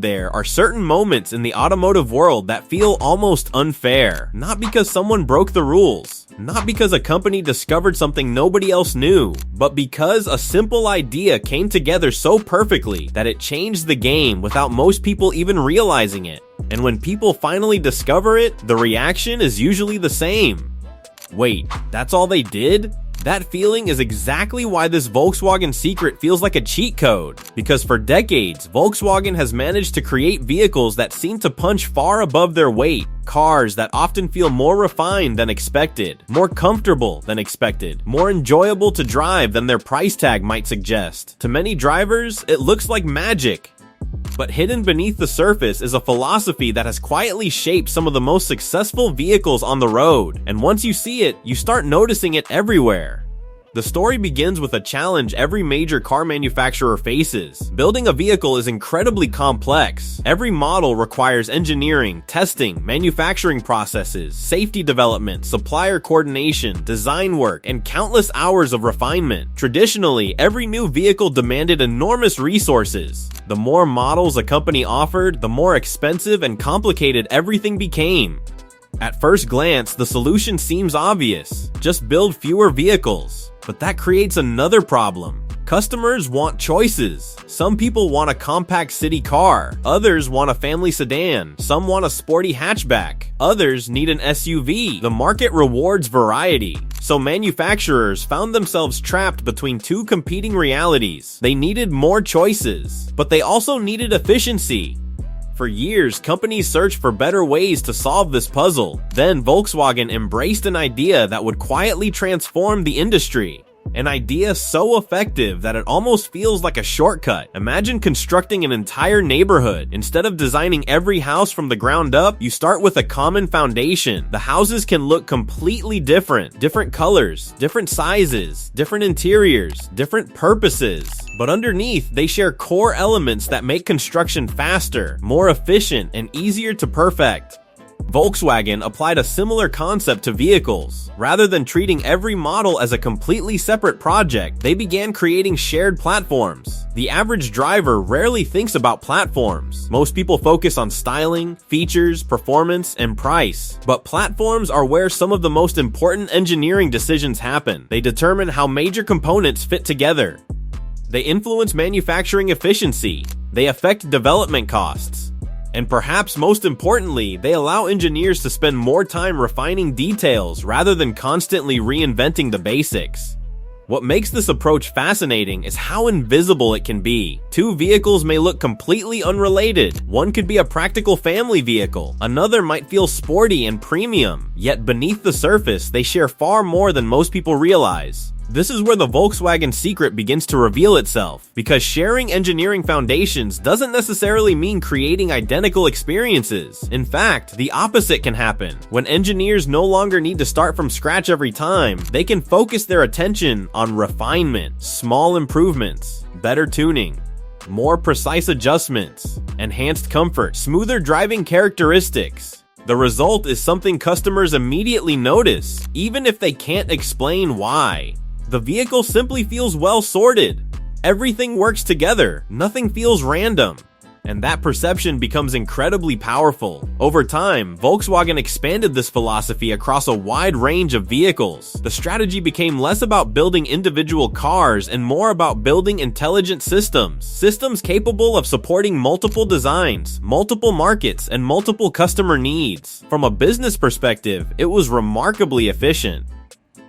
There are certain moments in the automotive world that feel almost unfair, not because someone broke the rules, not because a company discovered something nobody else knew, but because a simple idea came together so perfectly that it changed the game without most people even realizing it. And when people finally discover it, the reaction is usually the same. Wait, that's all they did? That feeling is exactly why this Volkswagen secret feels like a cheat code. Because for decades, Volkswagen has managed to create vehicles that seem to punch far above their weight. Cars that often feel more refined than expected, more comfortable than expected, more enjoyable to drive than their price tag might suggest. To many drivers, it looks like magic. But hidden beneath the surface is a philosophy that has quietly shaped some of the most successful vehicles on the road, and once you see it, you start noticing it everywhere. The story begins with a challenge every major car manufacturer faces. Building a vehicle is incredibly complex. Every model requires engineering, testing, manufacturing processes, safety development, supplier coordination, design work, and countless hours of refinement. Traditionally, every new vehicle demanded enormous resources. The more models a company offered, the more expensive and complicated everything became. At first glance, the solution seems obvious. Just build fewer vehicles. But that creates another problem. Customers want choices. Some people want a compact city car. Others want a family sedan. Some want a sporty hatchback. Others need an SUV. The market rewards variety. So manufacturers found themselves trapped between two competing realities. They needed more choices, but they also needed efficiency. For years, companies searched for better ways to solve this puzzle. Then Volkswagen embraced an idea that would quietly transform the industry. An idea so effective that it almost feels like a shortcut. Imagine constructing an entire neighborhood. Instead of designing every house from the ground up, you start with a common foundation. The houses can look completely different. Different colors, different sizes, different interiors, different purposes. But underneath, they share core elements that make construction faster, more efficient, and easier to perfect. Volkswagen applied a similar concept to vehicles. Rather than treating every model as a completely separate project, they began creating shared platforms. The average driver rarely thinks about platforms. Most people focus on styling, features, performance, and price. But platforms are where some of the most important engineering decisions happen. They determine how major components fit together. They influence manufacturing efficiency. They affect development costs. And perhaps most importantly, they allow engineers to spend more time refining details rather than constantly reinventing the basics. What makes this approach fascinating is how invisible it can be. Two vehicles may look completely unrelated. One could be a practical family vehicle. Another might feel sporty and premium. Yet beneath the surface, they share far more than most people realize. This is where the Volkswagen secret begins to reveal itself, because sharing engineering foundations doesn't necessarily mean creating identical experiences. In fact, the opposite can happen. When engineers no longer need to start from scratch every time, they can focus their attention on refinement, small improvements, better tuning, more precise adjustments, enhanced comfort, smoother driving characteristics. The result is something customers immediately notice, even if they can't explain why. The vehicle simply feels well sorted. Everything works together, nothing feels random. And that perception becomes incredibly powerful. Over time, Volkswagen expanded this philosophy across a wide range of vehicles. The strategy became less about building individual cars and more about building intelligent systems. Systems capable of supporting multiple designs, multiple markets, and multiple customer needs. From a business perspective, it was remarkably efficient.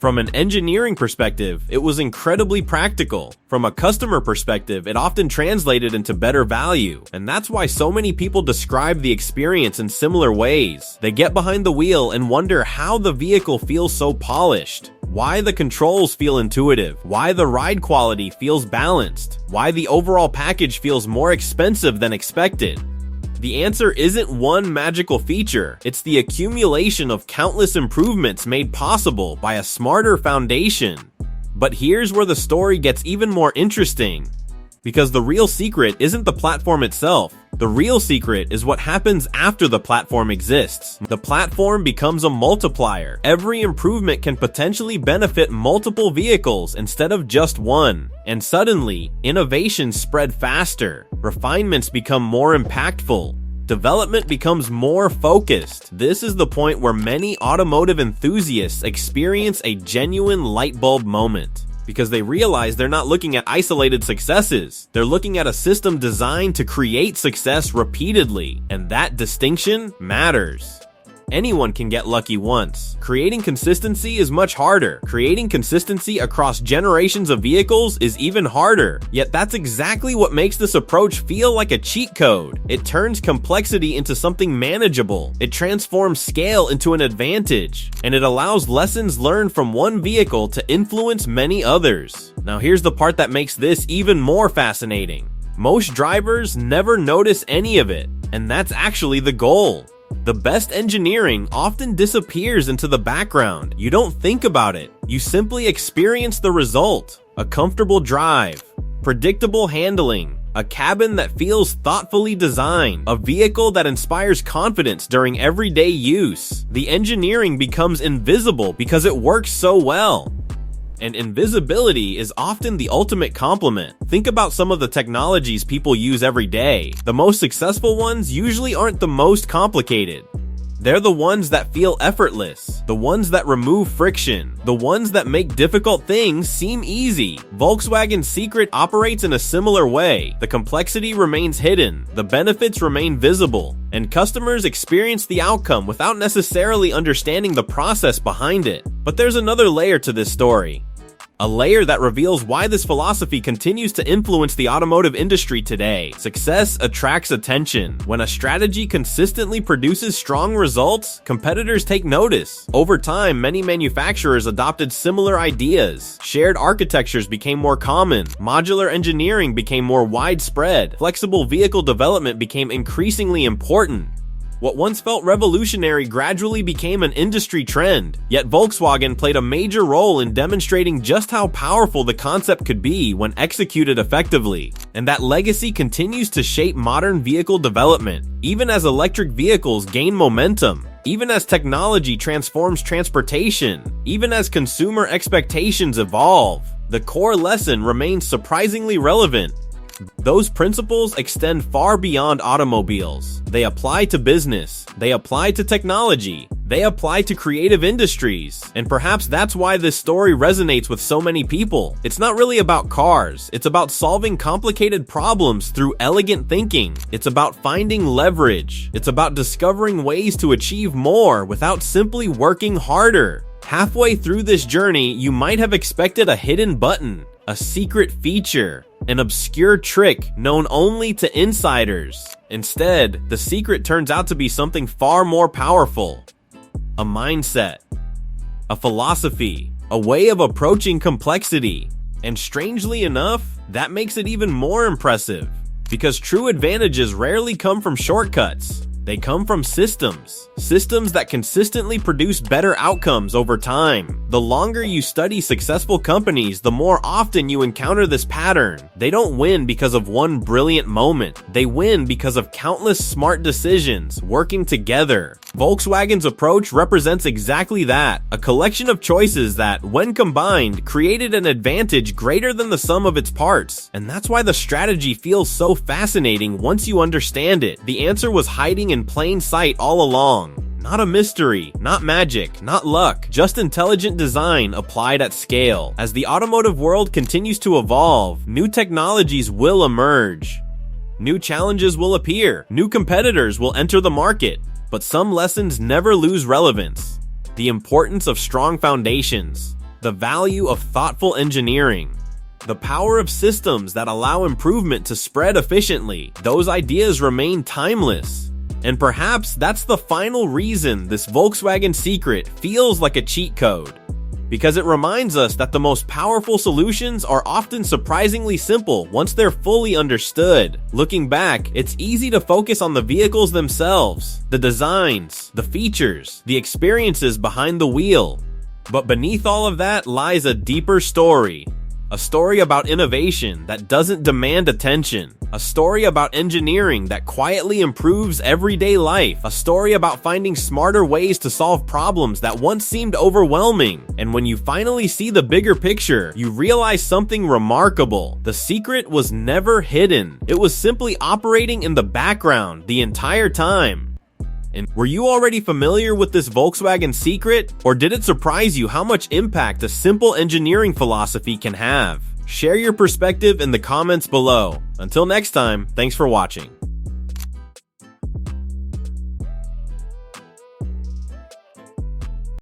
From an engineering perspective, it was incredibly practical. From a customer perspective, it often translated into better value. And that's why so many people describe the experience in similar ways. They get behind the wheel and wonder how the vehicle feels so polished, why the controls feel intuitive, why the ride quality feels balanced, why the overall package feels more expensive than expected. The answer isn't one magical feature, it's the accumulation of countless improvements made possible by a smarter foundation. But here's where the story gets even more interesting. Because the real secret isn't the platform itself. The real secret is what happens after the platform exists. The platform becomes a multiplier. Every improvement can potentially benefit multiple vehicles instead of just one. And suddenly, innovations spread faster. Refinements become more impactful. Development becomes more focused. This is the point where many automotive enthusiasts experience a genuine light bulb moment. Because they realize they're not looking at isolated successes. They're looking at a system designed to create success repeatedly, and that distinction matters. Anyone can get lucky once. Creating consistency is much harder. Creating consistency across generations of vehicles is even harder. Yet that's exactly what makes this approach feel like a cheat code. It turns complexity into something manageable. It transforms scale into an advantage. And it allows lessons learned from one vehicle to influence many others. Now here's the part that makes this even more fascinating. Most drivers never notice any of it, and that's actually the goal. The best engineering often disappears into the background. You don't think about it. You simply experience the result. A comfortable drive, predictable handling, a cabin that feels thoughtfully designed, a vehicle that inspires confidence during everyday use. The engineering becomes invisible because it works so well. And invisibility is often the ultimate compliment. Think about some of the technologies people use every day. The most successful ones usually aren't the most complicated. They're the ones that feel effortless, the ones that remove friction, the ones that make difficult things seem easy. Volkswagen's secret operates in a similar way. The complexity remains hidden, the benefits remain visible, and customers experience the outcome without necessarily understanding the process behind it. But there's another layer to this story. A layer that reveals why this philosophy continues to influence the automotive industry today. Success attracts attention. When a strategy consistently produces strong results, competitors take notice. Over time, many manufacturers adopted similar ideas. Shared architectures became more common. Modular engineering became more widespread. Flexible vehicle development became increasingly important. What once felt revolutionary gradually became an industry trend, yet Volkswagen played a major role in demonstrating just how powerful the concept could be when executed effectively. And that legacy continues to shape modern vehicle development, even as electric vehicles gain momentum, even as technology transforms transportation, even as consumer expectations evolve. The core lesson remains surprisingly relevant. Those principles extend far beyond automobiles. They apply to business. They apply to technology. They apply to creative industries. And perhaps that's why this story resonates with so many people. It's not really about cars. It's about solving complicated problems through elegant thinking. It's about finding leverage. It's about discovering ways to achieve more without simply working harder. Halfway through this journey, you might have expected a hidden button, a secret feature, an obscure trick known only to insiders. Instead, the secret turns out to be something far more powerful. A mindset, a philosophy, a way of approaching complexity. And strangely enough, that makes it even more impressive. Because true advantages rarely come from shortcuts. They come from systems that consistently produce better outcomes over time. The longer you study successful companies, the more often you encounter this pattern. They don't win because of one brilliant moment. They win because of countless smart decisions working together. Volkswagen's approach represents exactly that, a collection of choices that, when combined, created an advantage greater than the sum of its parts. And that's why the strategy feels so fascinating once you understand it. The answer was hiding in plain sight all along. Not a mystery, not magic, not luck, just intelligent design applied at scale. As the automotive world continues to evolve, new technologies will emerge. New challenges will appear, new competitors will enter the market, but some lessons never lose relevance. The importance of strong foundations, the value of thoughtful engineering, the power of systems that allow improvement to spread efficiently, those ideas remain timeless. And perhaps that's the final reason this Volkswagen secret feels like a cheat code. Because it reminds us that the most powerful solutions are often surprisingly simple once they're fully understood. Looking back, it's easy to focus on the vehicles themselves, the designs, the features, the experiences behind the wheel. But beneath all of that lies a deeper story. A story about innovation that doesn't demand attention. A story about engineering that quietly improves everyday life. A story about finding smarter ways to solve problems that once seemed overwhelming. And when you finally see the bigger picture, you realize something remarkable. The secret was never hidden. It was simply operating in the background the entire time. And were you already familiar with this Volkswagen secret? Or did it surprise you how much impact a simple engineering philosophy can have? Share your perspective in the comments below. Until next time, thanks for watching.